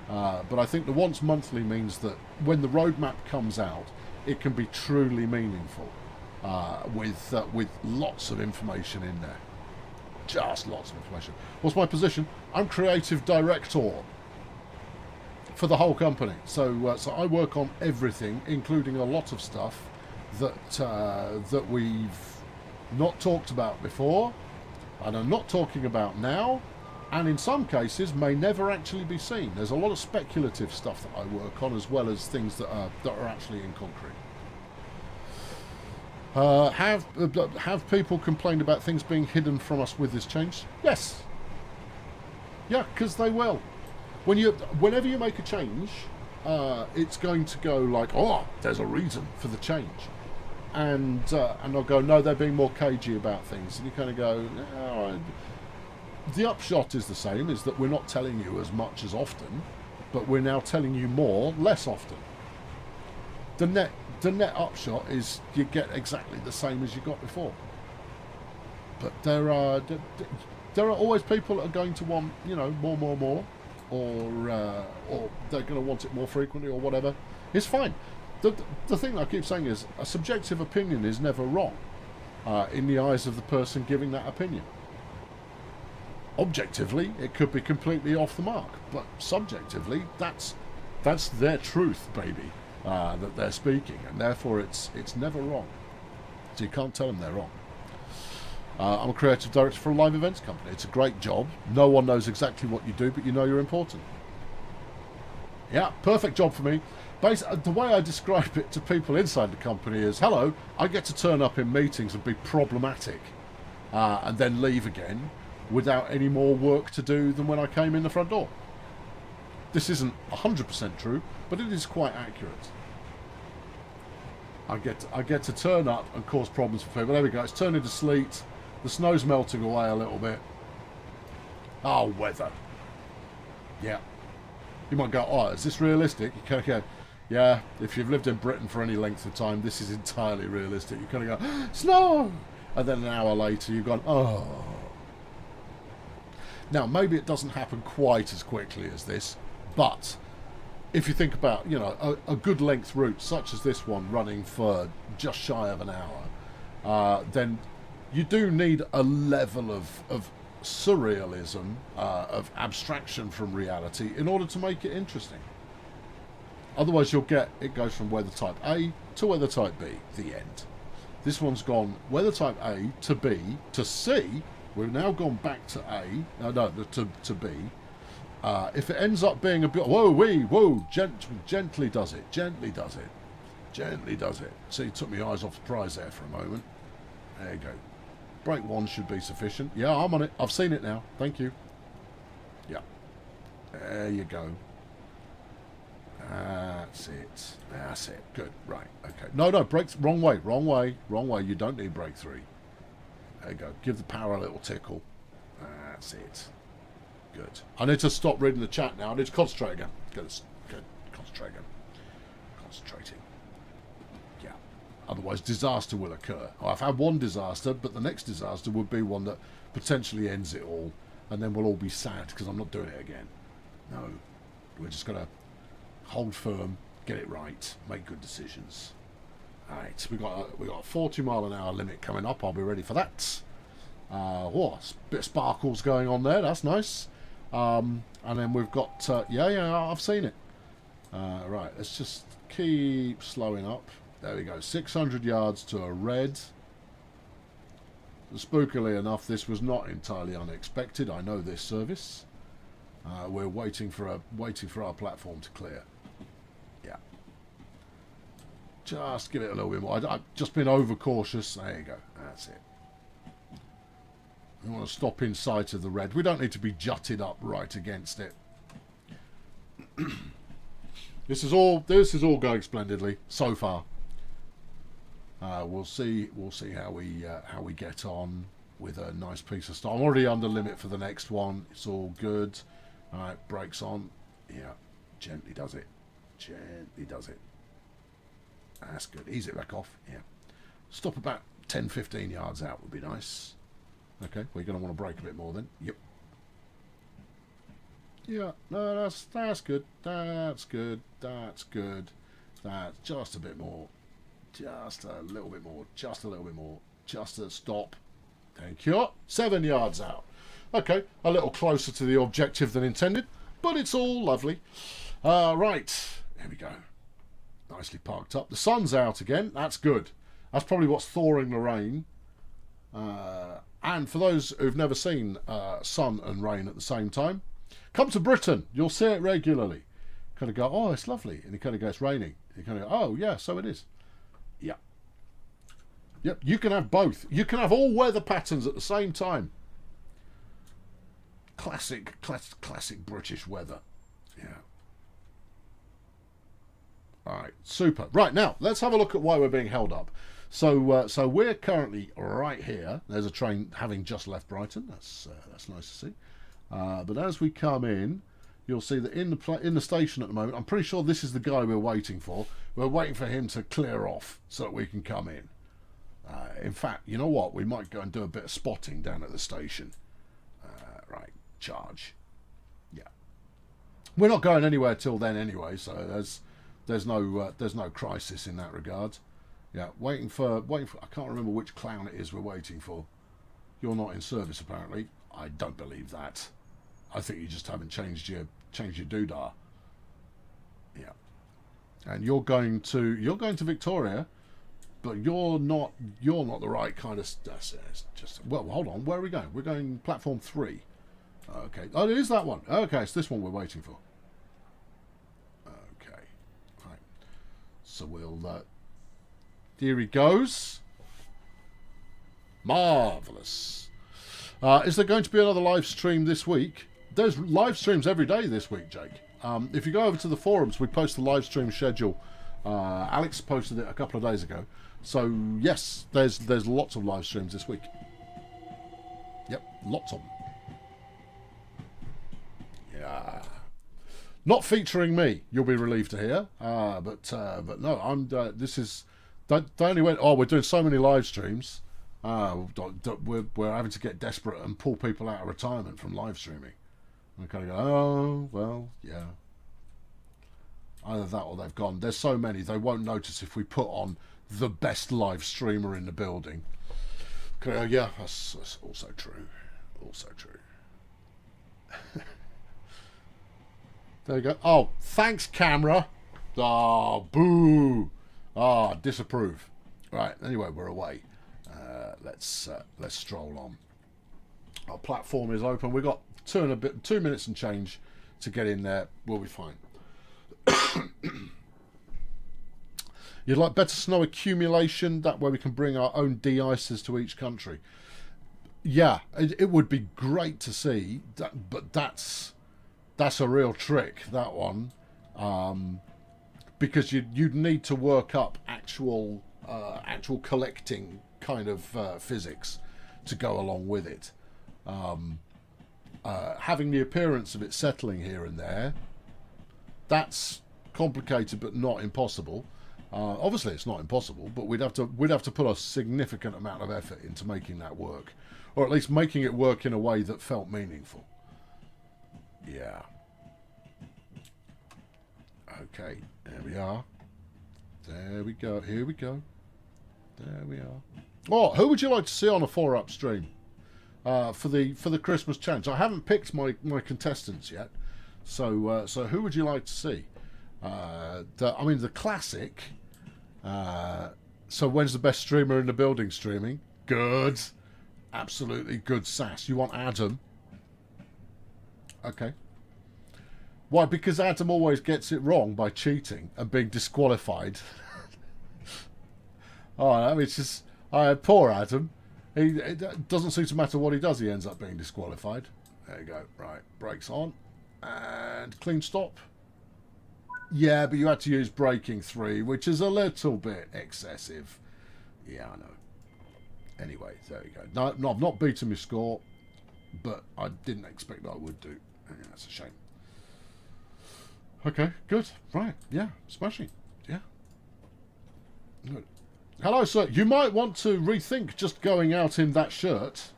But I think the once monthly means that when the roadmap comes out, it can be truly meaningful with lots of information in there. Just lots of information. What's my position? I'm creative director for the whole company. So I work on everything, including a lot of stuff that we've not talked about before, and I'm not talking about now, and in some cases may never actually be seen. There's a lot of speculative stuff that I work on, as well as things that are actually in concrete. Have people complained about things being hidden from us with this change? Yes. Yeah, because they will. Whenever you make a change, it's going to go like, oh, there's a reason for the change. And I'll go, no, they're being more cagey about things. And you kind of go, no. The upshot is the same, is that we're not telling you as much as often, but we're now telling you more less often. The net upshot is you get exactly the same as you got before. But there are always people that are going to want, more, or they're going to want it more frequently or whatever. It's fine. The thing I keep saying is a subjective opinion is never wrong in the eyes of the person giving that opinion. Objectively, it could be completely off the mark, but subjectively, that's their truth, baby, that they're speaking, and therefore it's never wrong. So you can't tell them they're wrong. I'm a creative director for a live events company. It's a great job. No one knows exactly what you do, but you know you're important. Yeah, perfect job for me. The way I describe it to people inside the company is, hello, I get to turn up in meetings and be problematic and then leave again without any more work to do than when I came in the front door. This isn't 100% true, but it is quite accurate. I get to turn up and cause problems for people. There we go, it's turning to sleet. The snow's melting away a little bit. Oh, weather. Yeah. You might go, oh, is this realistic? You kind of go, yeah, if you've lived in Britain for any length of time, this is entirely realistic. You kind of go, snow! And then an hour later, you've gone, oh. Now, maybe it doesn't happen quite as quickly as this, but if you think about, a good length route, such as this one, running for just shy of an hour, then you do need a level of surrealism, of abstraction from reality, in order to make it interesting. Otherwise, it goes from weather type A to weather type B, the end. This one's gone weather type A to B to C. We've now gone back to A, to B. If it ends up being a bit, gently does it. See, it took my eyes off the prize there for a moment. There you go. Brake 1 should be sufficient. Yeah, I'm on it. I've seen it now. Thank you. Yeah. There you go. That's it. Good. Right. Okay. No, brakes. Wrong way. You don't need brake 3. There you go. Give the power a little tickle. That's it. Good. I need to stop reading the chat now. I need to concentrate again. Good. Concentrate again. Concentrating. Yeah. Otherwise, disaster will occur. I've had one disaster, but the next disaster would be one that potentially ends it all, and then we'll all be sad because I'm not doing it again. No. We're just going to hold firm, get it right, make good decisions. Alright, we got a 40 mile an hour limit coming up. I'll be ready for that. A bit of sparkles going on there. That's nice. And then we've got I've seen it. Right, let's just keep slowing up. There we go. 600 yards to a red. Spookily enough, this was not entirely unexpected. I know this service. We're waiting for our platform to clear. Yeah. Just give it a little bit more. I've just been overcautious. There you go. That's it. We want to stop in sight of the red. We don't need to be jutted up right against it. This is all going splendidly so far. We'll see how we get on with a nice piece of stuff. I'm already under limit for the next one. It's all good. All right, brakes on. Yeah, gently does it. Gently does it. That's good. Ease it back off. Yeah. Stop about 10-15 yards out would be nice. Okay, we're going to want to brake a bit more then. Yep. Yeah, no, that's good. That's good. That's good. That's just a bit more. Just a little bit more. Just a little bit more. Just a stop. Thank you. 7 yards out. Okay, a little closer to the objective than intended, but it's all lovely. Right, here we go. Nicely parked up. The sun's out again. That's good. That's probably what's thawing the rain. And for those who've never seen sun and rain at the same time, come to Britain. You'll see it regularly. Kind of go, oh, it's lovely. And you kind of go, it's raining. And you kind of go, oh, yeah, so it is. Yeah. Yep, you can have both. You can have all weather patterns at the same time. Classic British weather. Yeah. All right, super. Right, now, let's have a look at why we're being held up. So we're currently right here. There's a train having just left Brighton. That's nice to see. But as we come in, you'll see that in the station at the moment, I'm pretty sure this is the guy we're waiting for. We're waiting for him to clear off so that we can come in. In fact, you know what? We might go and do a bit of spotting down at the station. Right, charge. Yeah. We're not going anywhere till then anyway, so there's no crisis in that regard. Yeah, waiting for. I can't remember which clown it is we're waiting for. You're not in service apparently. I don't believe that. I think you just haven't changed your doodah. Yeah. And you're going to Victoria, but you're not the right kind of. Just well, hold on. Where are we going? We're going platform 3. Okay. Oh, it is that one. Okay, it's this one we're waiting for. Okay. Right. So we'll. Here he goes. Marvellous. Is there going to be another live stream this week? There's live streams every day this week, Jake. If you go over to the forums, we post the live stream schedule. Alex posted it a couple of days ago. So, yes, there's lots of live streams this week. Yep, lots of them. Yeah. Not featuring me, you'll be relieved to hear. But no, I'm. This is. They only went. Oh, we're doing so many live streams. We're having to get desperate and pull people out of retirement from live streaming. And I kind of go, oh well, yeah. Either that or they've gone. There's so many they won't notice if we put on the best live streamer in the building. Okay, yeah, that's also true. Also true. There you go. Oh, thanks, camera. Oh, boo. Ah, disapprove. Right. Anyway, we're away. Let's stroll on. Our platform is open. We've got 2 minutes and change to get in there. We'll be fine. You'd like better snow accumulation? That way we can bring our own de-icers to each country. Yeah, it would be great to see. But that's a real trick, that one. Because you'd need to work up actual collecting kind of physics to go along with it. Having the appearance of it settling here and there, that's complicated but not impossible. Obviously, it's not impossible, but we'd have to put a significant amount of effort into making that work, or at least making it work in a way that felt meaningful. Yeah. Okay, there we are. There we go. Here we go. There we are. Oh, who would you like to see on a 4UP stream for the Christmas challenge? I haven't picked my contestants yet, so who would you like to see? The classic. So when's the best streamer in the building streaming? Good, absolutely good sass. You want Adam? Okay. Why? Because Adam always gets it wrong by cheating and being disqualified. Oh, I mean, it's just poor Adam. It doesn't seem to matter what he does, he ends up being disqualified. There you go. Right, brakes on and clean stop. Yeah, but you had to use braking 3, which is a little bit excessive. Yeah, I know. Anyway, there you go. No, I've not beaten my score, but I didn't expect I would do. Yeah, that's a shame. Okay, good. Right, yeah, smashing. Yeah. Good. Hello, sir. You might want to rethink just going out in that shirt.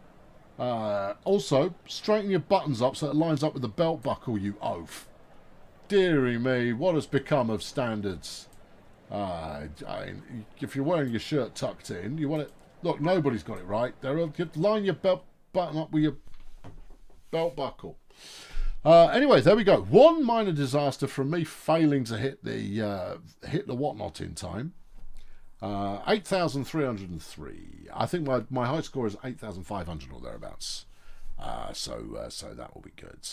Also, straighten your buttons up so it lines up with the belt buckle, you oaf. Deary me, what has become of standards? If you're wearing your shirt tucked in, you want it... Look, nobody's got it right. Line your belt button up with your belt buckle. Anyway, there we go. One minor disaster from me failing to hit the whatnot in time. 8,303. I think my high score is 8,500 or thereabouts. So that will be good.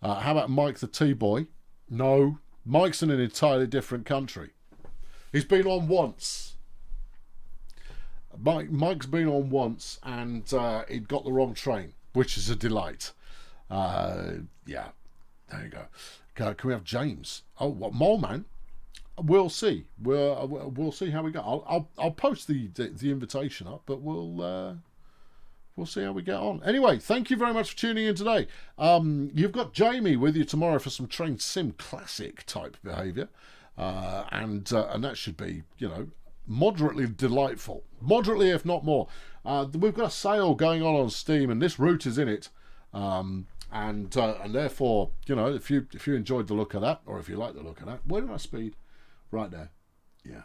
How about Mike the T-Boy? No, Mike's in an entirely different country. He's been on once. Mike's been on once, and he'd got the wrong train, which is a delight. Yeah, there you go. Can we have James? Oh, what, Mole Man? We'll see. We'll see how we go. I'll post the invitation up, but we'll see how we get on. Anyway, thank you very much for tuning in today. You've got Jamie with you tomorrow for some Train Sim Classic type behaviour, and that should be, you know, moderately delightful, moderately if not more. We've got a sale going on Steam, and this route is in it, and therefore, you know, if you enjoyed the look of that, or if you like the look of that, where did I speed? Right there, yeah,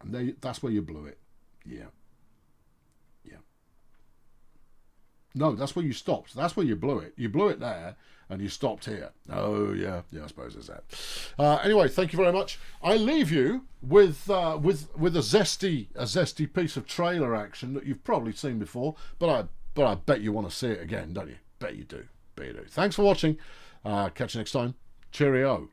and that's where you blew it, yeah. No, that's where you stopped. That's where you blew it. You blew it there, and you stopped here. Oh, yeah, I suppose it's that. Anyway, thank you very much. I leave you with a zesty piece of trailer action that you've probably seen before, but I bet you want to see it again, don't you? Bet you do. Thanks for watching. Catch you next time. Cheerio.